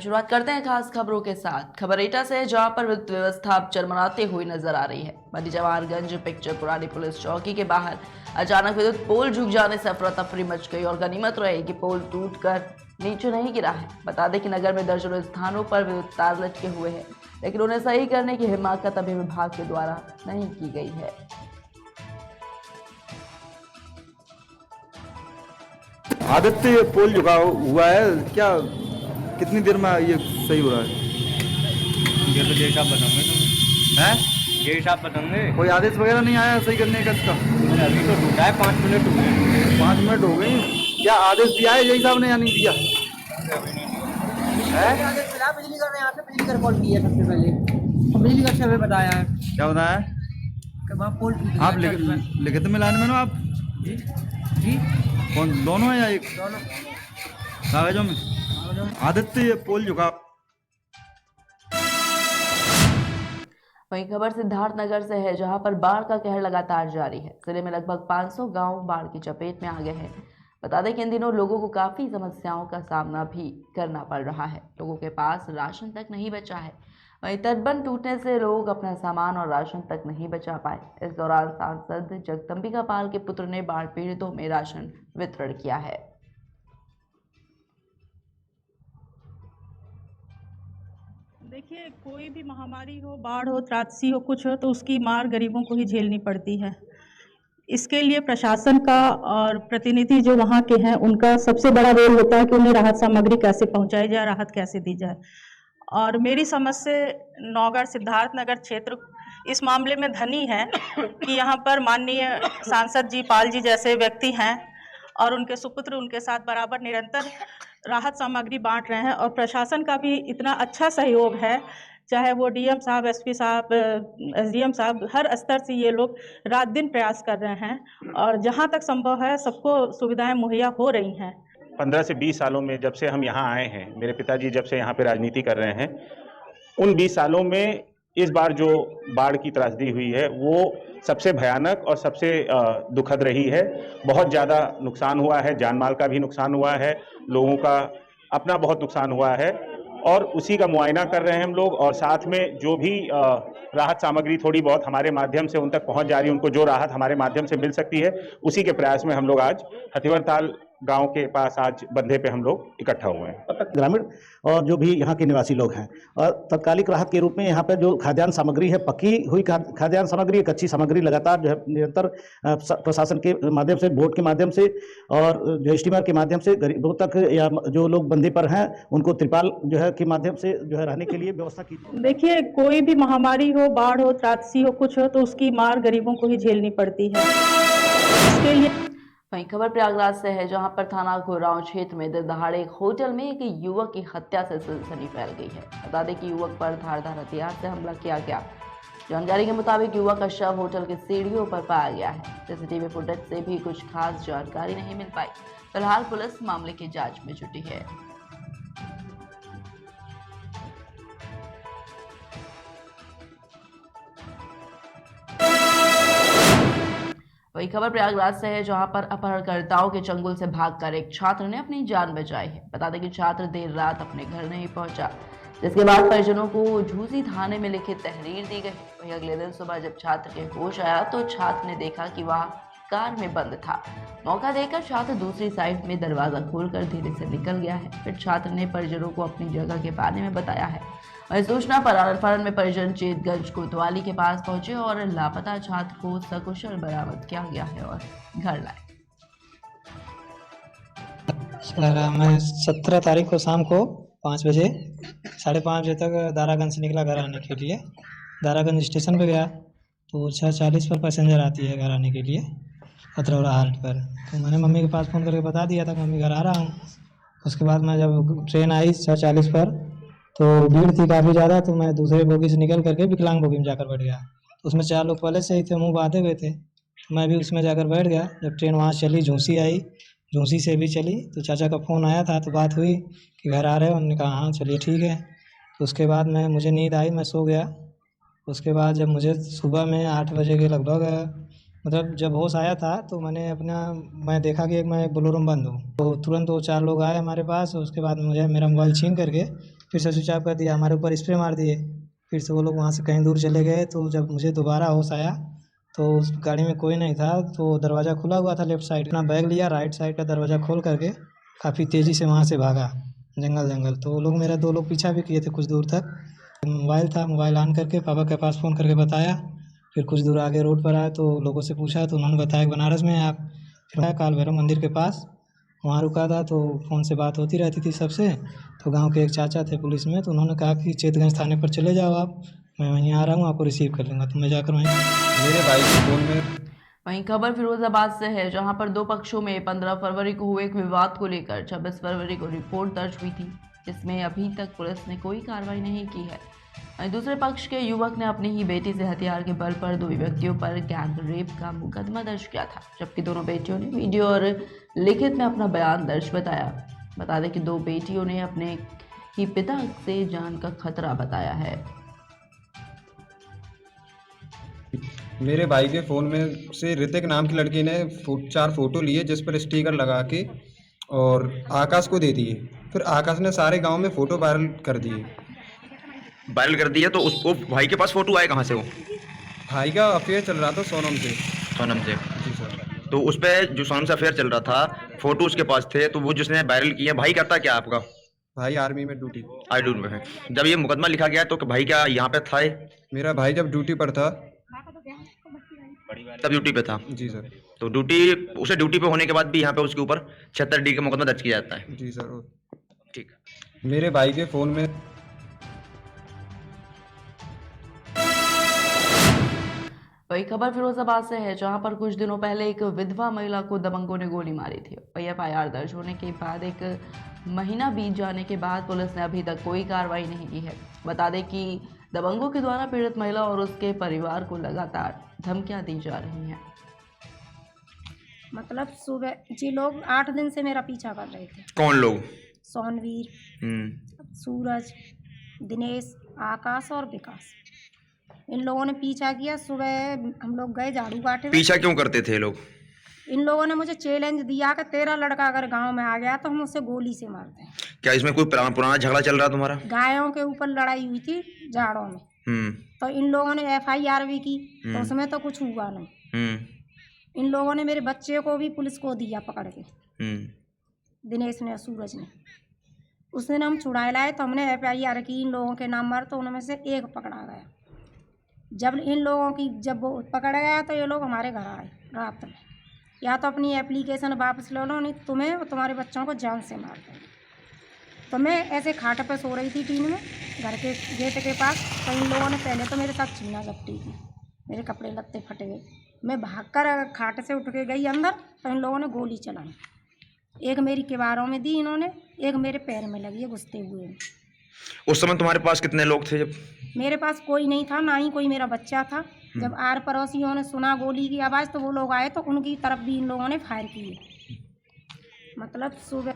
शुरुआत करते हैं खास खबरों के साथ। खबर एटा से, जहां पर विद्युत व्यवस्था अब चरमराते हुए नजर आ रही है। बड़ी जवाहरगंज पिक्चर पुरानी पुलिस चौकी के बाहर अचानक विद्युत पोल झुक जाने से अफरा तफरी मच गई और गनीमत रही कि पोल टूटकर नीचे नहीं गिरा है। बता दें कि नगर में दर्जनों स्थानों पर विद्युत तार लटके हुए हैं, लेकिन उन्हें सही करने की हिमाकत अभी विभाग के द्वारा नहीं की गई है। आदत से ये पोल झुका हुआ है क्या? कितनी देर में ये सही हो रहा है? ये तो जैसा बताऊंगे तुम हैं? जैसा बताऊंगे। कोई आदेश वगैरह नहीं आया सही करने का इसका? अभी तो टूटा है, 5 मिनट हुए। 5 मिनट हो गए। क्या आदेश दिया है जय साहब ने या नहीं दिया? आदेश मिला बिजली का, यहाँ से बिजली का कॉल किया सबसे पहले, बिजली का अच्छा बताया है। क्या बताया? कि वहाँ पोल टूट गया। आप लिखित में लाने में ना आप जी जी कौन, दोनों है या एक दोनों कागजों में? आदत से ये पोल झुका। वहीं खबर सिद्धार्थनगर से है, जहां पर बाढ़ का कहर लगातार जारी है। जिले में लगभग 500 गांव बाढ़ की चपेट में आ गए हैं। बता दें कि इन दिनों लोगों को काफी समस्याओं का सामना भी करना पड़ रहा है। लोगों के पास राशन तक नहीं बचा है। वहीं तटबंध टूटने से लोग अपना सामान और राशन तक नहीं बचा पाए। इस दौरान सांसद जगदम्बिका पाल के पुत्र ने बाढ़ पीड़ितों में राशन वितरण किया है। देखिए, कोई भी महामारी हो, बाढ़ हो, त्रासदी हो, कुछ हो, तो उसकी मार गरीबों को ही झेलनी पड़ती है। इसके लिए प्रशासन का और प्रतिनिधि जो वहाँ के हैं, उनका सबसे बड़ा रोल होता है कि उन्हें राहत सामग्री कैसे पहुँचाई जाए, राहत कैसे दी जाए। और मेरी समझ से नौगढ़ सिद्धार्थनगर क्षेत्र इस मामले में धनी है कि यहाँ पर माननीय सांसद जी पाल जी जैसे व्यक्ति हैं और उनके सुपुत्र उनके साथ बराबर निरंतर राहत सामग्री बांट रहे हैं। और प्रशासन का भी इतना अच्छा सहयोग है, चाहे वो डीएम साहब, एसपी साहब, एसडीएम साहब, हर स्तर से ये लोग रात दिन प्रयास कर रहे हैं और जहाँ तक संभव है सबको सुविधाएं मुहैया हो रही हैं। 15 से 20 सालों में जब से हम यहाँ आए हैं, मेरे पिताजी जब से यहाँ पे राजनीति कर रहे हैं, उन 20 सालों में इस बार जो बाढ़ की त्रासदी हुई है वो सबसे भयानक और सबसे दुखद रही है। बहुत ज़्यादा नुकसान हुआ है, जान माल का भी नुकसान हुआ है, लोगों का अपना बहुत नुकसान हुआ है और उसी का मुआयना कर रहे हैं हम लोग। और साथ में जो भी राहत सामग्री थोड़ी बहुत हमारे माध्यम से उन तक पहुंच जा रही है, उनको जो राहत हमारे माध्यम से मिल सकती है, उसी के प्रयास में हम लोग आज हथिवरताल गांव के पास आज बंधे पे हम लोग इकट्ठा हुए हैं। ग्रामीण और जो भी यहाँ के निवासी लोग हैं, और तत्कालिक राहत के रूप में यहाँ पर जो खाद्यान्न सामग्री है, पकी हुई खाद्यान्न सामग्री, कच्ची सामग्री लगातार जो है निरंतर प्रशासन के माध्यम से, बोर्ड के माध्यम से और जो स्टीमर के माध्यम से गरीबों तक या जो लोग बंधे पर हैं उनको त्रिपाल जो है के माध्यम से जो है रहने के लिए व्यवस्था की। देखिए, कोई भी महामारी हो, बाढ़ हो, त्रासदी हो, कुछ हो, तो उसकी मार गरीबों को ही झेलनी पड़ती है। इसके लिए वहीं खबर प्रयागराज से है, जहां पर थाना गोरांव क्षेत्र में दिन दहाड़े एक होटल में एक युवक की हत्या से सनसनी फैल गई है। बता दें कि युवक पर धारदार हथियार से हमला किया गया। जानकारी के मुताबिक युवक का शव होटल की सीढ़ियों पर पाया गया है। सीसीटीवी फुटेज से भी कुछ खास जानकारी नहीं मिल पाई। फिलहाल पुलिस मामले की जांच में जुटी है। वही खबर प्रयागराज से है, जहां पर अपहरणकर्ताओं के चंगुल से भागकर एक छात्र ने अपनी जान बचाई है। बता दें कि छात्र देर रात अपने घर नहीं पहुंचा, जिसके बाद परिजनों को झूसी थाने में लिखित तहरीर दी गई। वहीं अगले दिन सुबह जब छात्र के होश आया तो छात्र ने देखा कि वह कार में बंद था। मौका देकर छात्र दूसरी साइड में दरवाजा खोलकर धीरे से निकल गया है। फिर छात्र ने परिजनों को अपनी जगह के बारे में बताया है। वहीं सूचना पर आनंद में परिजन चेतगंज कोतवाली के पास पहुंचे और लापता छात्र को सकुशल बरामद किया गया है और घर लाए। मैं 17 तारीख को शाम को 5 बजे 5:30 बजे तक दारागंज से निकला घर आने के लिए। दारागंज स्टेशन पे गया तो 6:40 पर पैसेंजर आती है घर आने के लिए अतरौरा हाल्ट पर। तो मैंने मम्मी के पास फ़ोन करके बता दिया था कि मम्मी घर आ रहा हूँ। उसके बाद मैं जब ट्रेन आई 6:40 पर तो भीड़ थी काफ़ी ज़्यादा, तो मैं दूसरे बोगी से निकल करके विकलांग बोगी में जाकर बैठ गया। उसमें 4 लोग पहले से ही थे, मुँह बांधे हुए थे, तो मैं भी उसमें जाकर बैठ गया। जब ट्रेन वहाँ चली, झूसी आई, झूसी से भी चली तो चाचा का फ़ोन आया था, तो बात हुई कि घर आ रहे हो। उन्होंने कहा हाँ चलिए ठीक है। तो उसके बाद मुझे नींद आई, मैं सो गया। उसके बाद जब मुझे सुबह में 8 बजे के लगभग मतलब जब होश आया था तो मैं देखा कि मैं बोलेरो में बंद हूँ। तो तुरंत वो 4 लोग आए हमारे पास। उसके बाद मुझे मेरा मोबाइल छीन करके फिर से स्विच ऑफ कर दिया, हमारे ऊपर स्प्रे मार दिए। फिर से वो लोग वहाँ से कहीं दूर चले गए। तो जब मुझे दोबारा होश आया तो उस गाड़ी में कोई नहीं था, तो दरवाज़ा खुला हुआ था लेफ़्ट साइड। अपना बैग लिया, राइट साइड का दरवाज़ा खोल करके काफ़ी तेज़ी से वहाँ से भागा जंगल। तो वो लोग मेरा 2 लोग पीछा भी किए थे कुछ दूर तक। मोबाइल था, मोबाइल ऑन करके पापा के पास फ़ोन करके बताया। फिर कुछ दूर आगे रोड पर आए तो लोगों से पूछा तो उन्होंने बताया कि बनारस में हैं आप। फिर आया काल भैरव मंदिर के पास, वहाँ रुका था। तो फ़ोन से बात होती रहती थी सबसे। तो गांव के एक चाचा थे पुलिस में, तो उन्होंने कहा कि चेतगंज थाने पर चले जाओ आप, मैं वहीं आ रहा हूँ, आपको रिसीव कर लूँगा। तो मैं जाकर वहीं मेरे भाई के फ़ोन में वहीं खबर फिरोजाबाद से है, जहां पर 2 पक्षों में 15 फरवरी को हुए एक विवाद को लेकर 26 फरवरी को रिपोर्ट दर्ज हुई थी, जिसमें अभी तक पुलिस ने कोई कार्रवाई नहीं की है। वहीं दूसरे पक्ष के युवक ने अपनी ही बेटी से हथियार के बल पर 2 व्यक्तियों पर गैंग रेप का मुकदमा दर्ज किया था, जबकि दोनों बेटियों ने वीडियो और लिखित में अपना बयान दर्ज बताया। बता दें कि 2 बेटियों ने अपने ही पिता से जान का खतरा बताया है। मेरे भाई के फ़ोन में से ऋतिक नाम की लड़की ने 4 फ़ोटो लिए, जिस पर स्टिकर लगा के और आकाश को दे दिए। फिर आकाश ने सारे गांव में फ़ोटो वायरल कर दिए। वायरल कर दिया तो उसको भाई के पास फोटो आए कहाँ से? वो भाई का अफेयर चल रहा था सोनम से। सोनम से? जी सर। तो उस पर जो सोनम से अफेयर चल रहा था, फोटो उसके पास थे, तो वो जिसने वायरल किया, भाई करता क्या आपका? भाई आर्मी में ड्यूटी। आईडून में है। जब ये मुकदमा लिखा गया तो भाई क्या यहाँ पे था? मेरा भाई जब ड्यूटी पर था, तब ड्यूटी पे था? जी सर। तो उसे ड्यूटी पे होने के बाद भी यहाँ पे उसके ऊपर 76D का मुकदमा दर्ज किया जाता है? जी सर। ठीक। मेरे भाई के फ़ोन में वही खबर फिरोजाबाद से है, जहां पर कुछ दिनों पहले एक विधवा महिला को दबंगों ने गोली मारी थी। वही FIR दर्ज होने के बाद 1 महीना बीत जाने के बाद पुलिस ने अभी तक कोई कार्रवाई नहीं की है। बता दें कि दबंगों के द्वारा पीड़ित महिला और उसके परिवार को लगातार धमकियां दी जा रही हैं। मतलब सुबह जी लोग 8 दिन से मेरा पीछा कर रहे थे। कौन लोग? सोनवीर, सूरज, दिनेश, आकाश और विकास। इन लोगों ने पीछा किया। सुबह हम लोग गए झाड़ू काटे। पीछा क्यों करते थे लोग? इन लोगों ने मुझे चैलेंज दिया कि तेरा लड़का अगर गांव में आ गया तो हम उसे गोली से मारते हैं। क्या इसमें कोई पुराना झगड़ा चल रहा तुम्हारा? गायों के ऊपर लड़ाई हुई थी झाड़ों में। तो इन लोगों ने FIR भी की, तो उसमें तो कुछ हुआ नहीं। इन लोगों ने मेरे बच्चे को भी पुलिस को दिया पकड़ के, दिनेश ने, सूरज ने। उस दिन हम छुड़ाए लाए तो हमने FIR की इन लोगों के नाम पर, तो उनमें से एक पकड़ा गया। जब वो पकड़ गया तो ये लोग हमारे घर आए रात में, या तो अपनी एप्लीकेशन वापस ले लो, नहीं तुम्हें और तुम्हारे बच्चों को जान से मार देंगे। तो मैं ऐसे खाट पे सो रही थी टीन में घर के गेट के पास। तो इन लोगों ने पहले तो मेरे साथ छीना झपटी की, मेरे कपड़े लत्ते फट गए। मैं भागकर खाट से उठ के गई अंदर, तो इन लोगों ने गोली चलाई। एक मेरी किवारों में दी इन्होंने, एक मेरे पैर में लगी है घुसते हुए। उस समय तुम्हारे पास कितने लोग थे? जब मेरे पास कोई नहीं था, ना ही कोई मेरा बच्चा था। जब आर पड़ोसियों ने सुना गोली की आवाज़ तो वो लोग आए, तो उनकी तरफ भी इन लोगों ने फायर किए। मतलब सुबह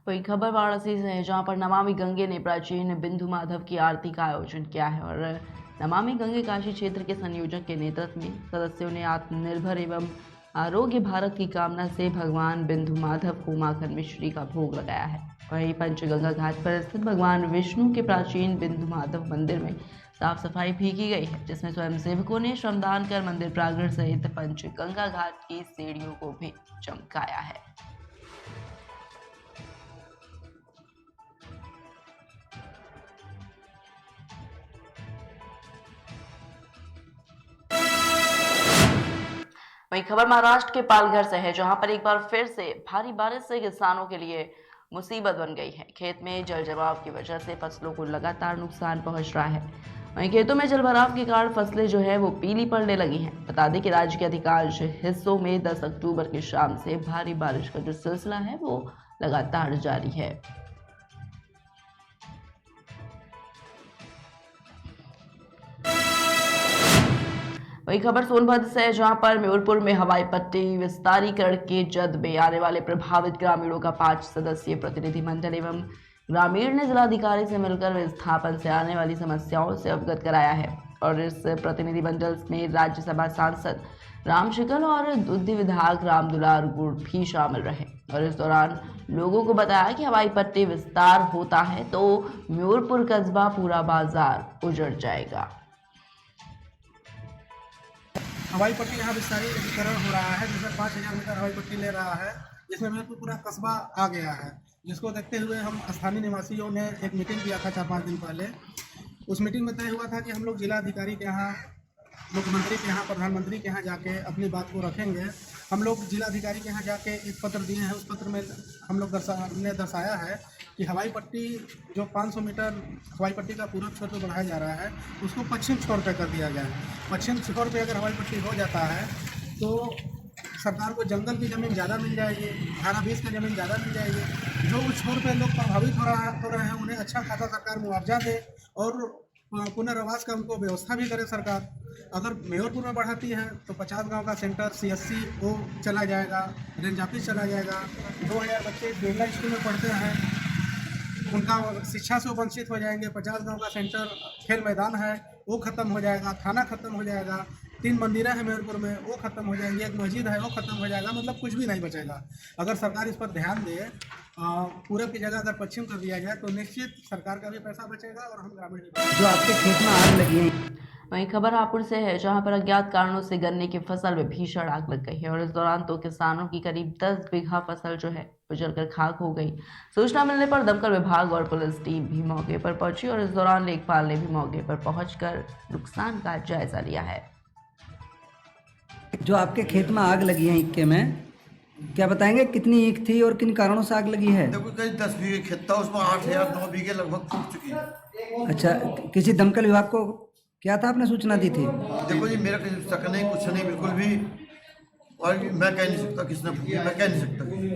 वही खबर वाराणसी से है, जहां पर नमामि गंगे ने प्राचीन बिंदु माधव की आरती का आयोजन किया है और नमामि गंगे काशी क्षेत्र के संयोजक के नेतृत्व में सदस्यों ने आत्मनिर्भर एवं आरोग्य भारत की कामना से भगवान बिंदु माधव को माखन मिश्री का भोग लगाया है। वहीं पंचगंगा घाट पर स्थित भगवान विष्णु के प्राचीन बिंदु माधव मंदिर में साफ सफाई भी की गई है, जिसमें स्वयंसेवकों ने श्रमदान कर मंदिर प्रांगण सहित पंचगंगा घाट की सीढ़ियों को भी चमकाया है। वहीं खबर महाराष्ट्र के पालघर से है, जहां पर एक बार फिर से भारी बारिश से किसानों के लिए मुसीबत बन गई है। खेत में जल जमाव की वजह से फसलों को लगातार नुकसान पहुंच रहा है। वहीं खेतों में जलभराव के कारण फसलें जो है वो पीली पड़ने लगी हैं। बता दें कि राज्य के अधिकांश हिस्सों में 10 अक्टूबर की शाम से भारी बारिश का जो सिलसिला है वो लगातार जारी है। वही खबर सोनभद्र से है, जहां पर म्यूरपुर में हवाई पट्टी विस्तारीकरण के जद में आने वाले प्रभावित ग्रामीणों का 5 सदस्यीय प्रतिनिधिमंडल एवं ग्रामीण ने जिलाधिकारी से मिलकर विस्थापन से आने वाली समस्याओं से अवगत कराया है। और इस प्रतिनिधिमंडल में राज्यसभा सांसद राम शिकल और दुग्ध विधायक रामदुलार गुड़ भी शामिल रहे और इस दौरान लोगों को बताया कि हवाई पट्टी विस्तार होता है तो म्योरपुर कस्बा पूरा बाजार उजड़ जाएगा। हवाई पट्टी यहाँ विस्तारीकरण हो रहा है, जिसमें 5000 मीटर हवाई पट्टी ले रहा है, जिसमें म्योरपुर पूरा कस्बा आ गया है, जिसको देखते हुए हम स्थानीय निवासियों ने एक मीटिंग किया था 4-5 दिन पहले। उस मीटिंग में तय हुआ था कि हम लोग जिलाधिकारी के यहाँ, मुख्यमंत्री के यहाँ, प्रधानमंत्री के यहाँ जाके अपनी बात को रखेंगे। हम लोग जिलाधिकारी के यहाँ जाके एक पत्र दिए हैं। उस पत्र में हम लोग ने दर्शाया है कि हवाई पट्टी जो 500 मीटर हवाई पट्टी का पूरब छोर पर बढ़ाया जा रहा है, उसको पश्चिम छोर पर कर दिया गया है। पश्चिम छोर पर अगर हवाई पट्टी हो जाता है तो सरकार को जंगल की ज़मीन ज़्यादा मिल जाएगी, धारा 20 की ज़मीन ज़्यादा मिल जाएगी। जो उस छोर पर लोग प्रभावित हो रहे हैं उन्हें अच्छा खासा सरकार मुआवजा दे और पुनर्वास का उनको व्यवस्था भी करे सरकार। अगर म्योरपुर में बढ़ाती है तो 50 गांव का सेंटर CSC वो चला जाएगा, रेंज ऑफिस चला जाएगा। 2000 बच्चे बेला स्कूल में पढ़ते हैं, उनका शिक्षा से वंचित हो जाएंगे। 50 गांव का सेंटर खेल मैदान है वो ख़त्म हो जाएगा, थाना ख़त्म हो जाएगा, 3 मंदिरें हैं म्योरपुर में वो ख़त्म हो जाएंगी, एक मस्जिद है वो ख़त्म हो जाएगा। मतलब कुछ भी नहीं बचेगा। अगर सरकार इस पर ध्यान दे, पूरब की जगह अगर पश्चिम कर दिया जाए तो निश्चित सरकार का भी पैसा बचेगा और हम ग्रामीण जो आपके खेत में आग लगी है। वहीं खबर हापुड़ से है, जहां पर अज्ञात कारणों से गन्ने की फसल में भीषण आग लग गई है और इस दौरान तो किसानों की करीब 10 बीघा फसल जो है जलकर खाक हो गई। सूचना मिलने पर दमकल विभाग और पुलिस टीम भी मौके पर पहुंची और इस दौरान लेखपाल ने भी मौके पर पहुंचकर नुकसान का जायजा लिया है। जो आपके खेत में आग लगी है ईक्के में, क्या बताएंगे कितनी ईख थी और किन कारणों से आग लगी है? देखो कहीं 10 बीघे खेत था, उसमें 8 या 9 बीघे लगभग फूट चुकी है। अच्छा, किसी दमकल विभाग को क्या था, आपने सूचना दी थी? देखो जी, मेरा किसी शक नहीं, कुछ नहीं, बिल्कुल भी। और मैं कह नहीं सकता किसने फूकी, मैं कह नहीं सकता कुछ भी।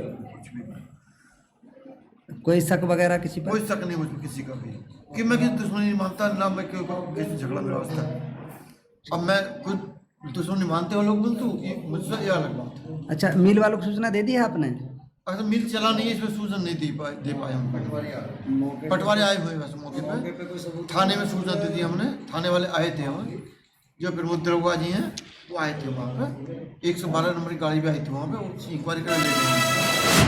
कोई शक वगैरह किसी पर? कोई शक नहीं मुझको किसी का भी, कि मैं किसी दुश्मनी नहीं मानता, ना मैं किसी झगड़ा मेरा वास्ता। अब मैं कुछ दुश्मनी मानते हो लोग मिलतू, मुझसे यह अलग बात है। अच्छा, मिल वालों को सूचना दे दी है आपने? अगर मिल चला नहीं है, इसमें सूचना नहीं दे पाए हम। पटवारी आए हुए वैसे मौके पे, थाने में सूचना दे दी हमने, थाने वाले आए थे वहाँ, जो प्रमुख दरोगा जी हैं वो आए थे वहाँ पे, 112 नंबर की गाड़ी भी आई थी वहाँ पे, इंक्वायरी कर ले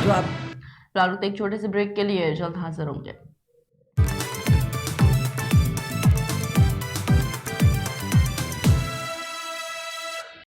गए। एक छोटे से ब्रेक के लिए जल्द हाजिर होंगे।